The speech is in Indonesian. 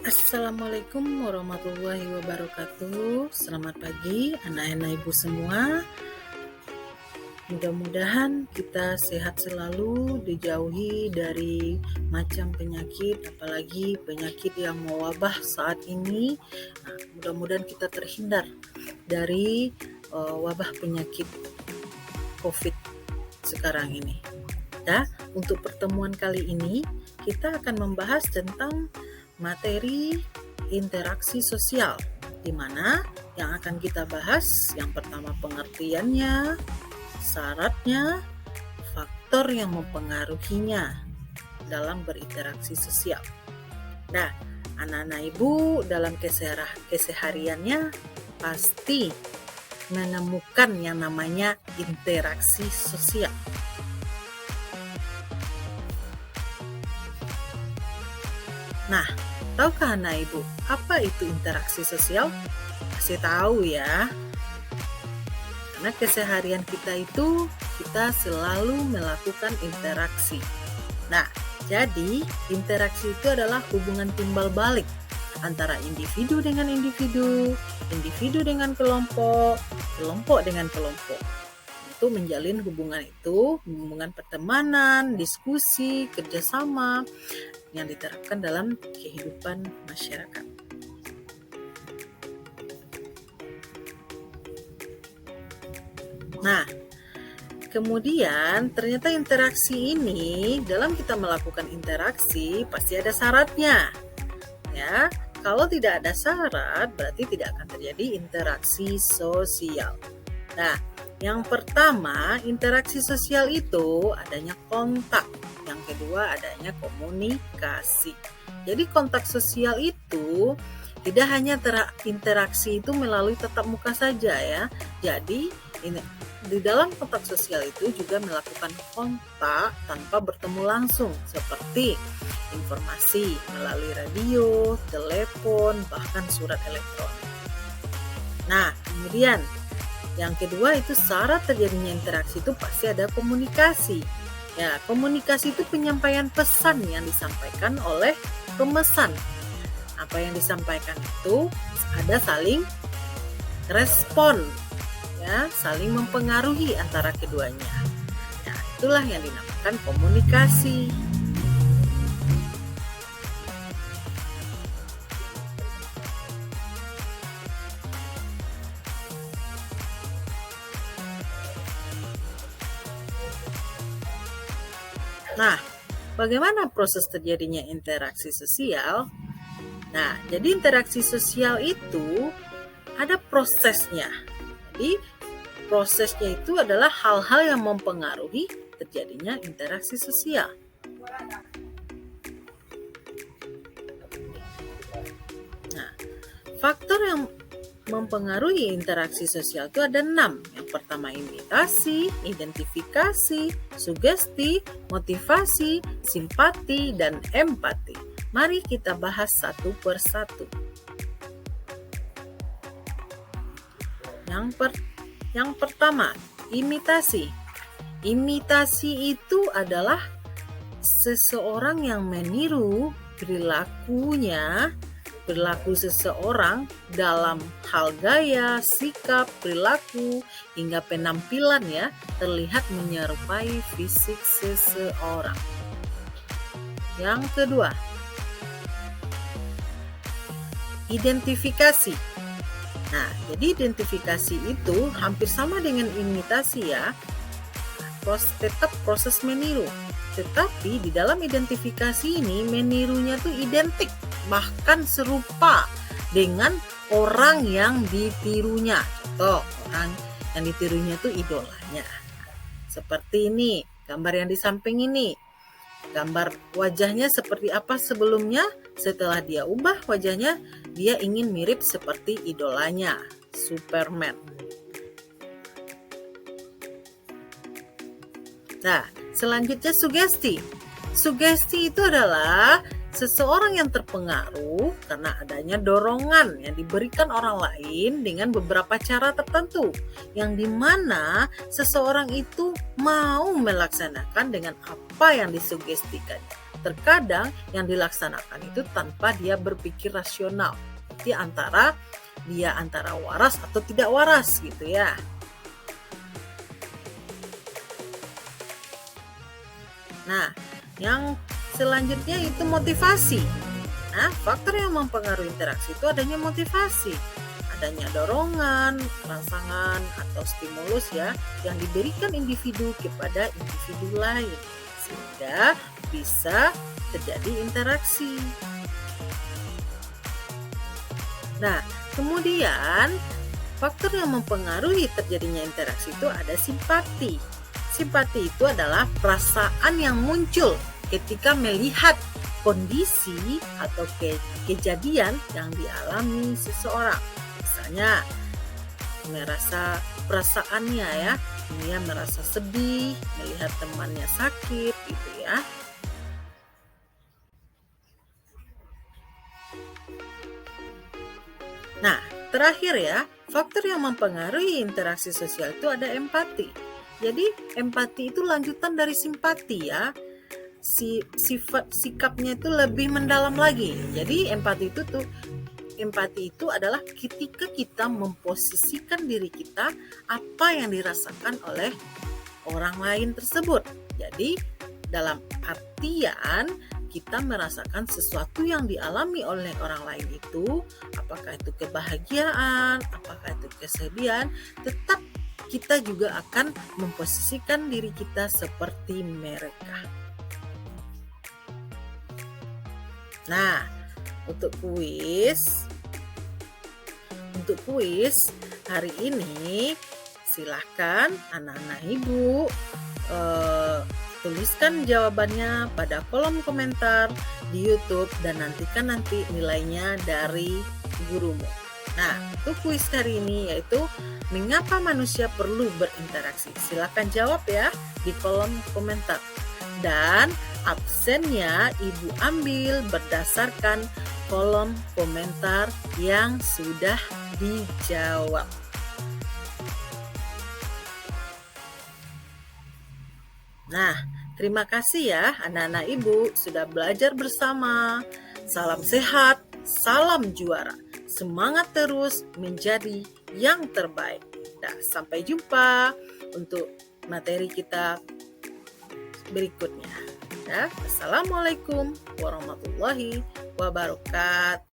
Assalamualaikum warahmatullahi wabarakatuh. Selamat pagi anak-anak ibu semua. Mudah-mudahan kita sehat selalu, dijauhi dari macam penyakit, apalagi penyakit yang mewabah saat ini. Mudah-mudahan kita terhindar dari wabah penyakit COVID sekarang ini. Nah, untuk pertemuan kali ini kita akan membahas tentang materi interaksi sosial, di mana yang akan kita bahas yang pertama pengertiannya, syaratnya, faktor yang mempengaruhinya dalam berinteraksi sosial. Nah, anak-anak ibu dalam kesehariannya pasti menemukan yang namanya interaksi sosial. Nah, tahukah anak ibu apa itu interaksi sosial? Pasti tahu ya. Karena keseharian kita itu kita selalu melakukan interaksi. Nah, jadi interaksi itu adalah hubungan timbal balik antara individu dengan individu, individu dengan kelompok, kelompok dengan kelompok. Itu menjalin hubungan itu, hubungan pertemanan, diskusi, kerjasama yang diterapkan dalam kehidupan masyarakat. Nah, kemudian ternyata interaksi ini, dalam kita melakukan interaksi pasti ada syaratnya. Ya, kalau tidak ada syarat berarti tidak akan terjadi interaksi sosial. Nah, yang pertama, interaksi sosial itu adanya kontak. Yang kedua, adanya komunikasi. Jadi kontak sosial itu tidak hanya interaksi itu melalui tatap muka saja ya. Jadi di dalam kontak sosial itu juga melakukan kontak tanpa bertemu langsung, seperti informasi melalui radio, telepon, bahkan surat elektronik. Nah, kemudian yang kedua itu syarat terjadinya interaksi itu pasti ada komunikasi. Ya, komunikasi itu penyampaian pesan yang disampaikan oleh pemesan. Apa yang disampaikan itu ada saling respon, ya, saling mempengaruhi antara keduanya. Nah, itulah yang dinamakan komunikasi. Nah, bagaimana proses terjadinya interaksi sosial? Nah, jadi interaksi sosial itu ada prosesnya. Jadi, prosesnya itu adalah hal-hal yang mempengaruhi terjadinya interaksi sosial. Nah, faktor yang mempengaruhi interaksi sosial itu ada 6. Yang pertama imitasi, identifikasi, sugesti, motivasi, simpati, dan empati. Mari kita bahas satu persatu. Yang pertama, imitasi. Imitasi itu adalah seseorang yang meniru perilaku seseorang dalam hal gaya, sikap, perilaku, hingga penampilan ya, terlihat menyerupai fisik seseorang. Yang kedua, identifikasi. Nah, jadi identifikasi itu hampir sama dengan imitasi ya, tetap proses meniru. Tetapi di dalam identifikasi ini menirunya tuh identik, bahkan serupa dengan orang yang ditirunya. Contoh, orang yang ditirunya tuh idolanya. Seperti ini, gambar yang di samping ini. Gambar wajahnya seperti apa sebelumnya, setelah dia ubah wajahnya, dia ingin mirip seperti idolanya, Superman. Nah, selanjutnya sugesti. Sugesti itu adalah Seseorang yang terpengaruh karena adanya dorongan yang diberikan orang lain dengan beberapa cara tertentu, yang dimana seseorang itu mau melaksanakan dengan apa yang disugestikan. Terkadang yang dilaksanakan itu tanpa dia berpikir rasional. Jadi dia antara waras atau tidak waras gitu ya. Nah, yang selanjutnya itu motivasi. Nah, faktor yang mempengaruhi interaksi itu adanya motivasi, adanya dorongan, rangsangan atau stimulus ya yang diberikan individu kepada individu lain sehingga bisa terjadi interaksi. Nah, kemudian faktor yang mempengaruhi terjadinya interaksi itu ada simpati. Simpati itu adalah perasaan yang muncul ketika melihat kondisi atau kejadian yang dialami seseorang. Misalnya merasa perasaannya ya, dia merasa sedih melihat temannya sakit gitu ya. Nah, terakhir ya, faktor yang mempengaruhi interaksi sosial itu ada empati. Jadi empati itu lanjutan dari simpati ya. Sifat sikapnya itu lebih mendalam lagi. Jadi empati itu adalah ketika kita memposisikan diri kita apa yang dirasakan oleh orang lain tersebut. Jadi dalam artian kita merasakan sesuatu yang dialami oleh orang lain itu, apakah itu kebahagiaan, apakah itu kesedihan, tetap kita juga akan memposisikan diri kita seperti mereka. Nah, untuk kuis hari ini silahkan anak-anak ibu tuliskan jawabannya pada kolom komentar di YouTube dan nantikan nilainya dari gurumu. Nah, untuk kuis hari ini yaitu mengapa manusia perlu berinteraksi? Silahkan jawab ya di kolom komentar. Dan absennya ibu ambil berdasarkan kolom komentar yang sudah dijawab. Nah, terima kasih ya anak-anak ibu sudah belajar bersama. Salam sehat, salam juara. Semangat terus menjadi yang terbaik. Nah, sampai jumpa untuk materi kita berikutnya. Ya, assalamualaikum warahmatullahi wabarakatuh.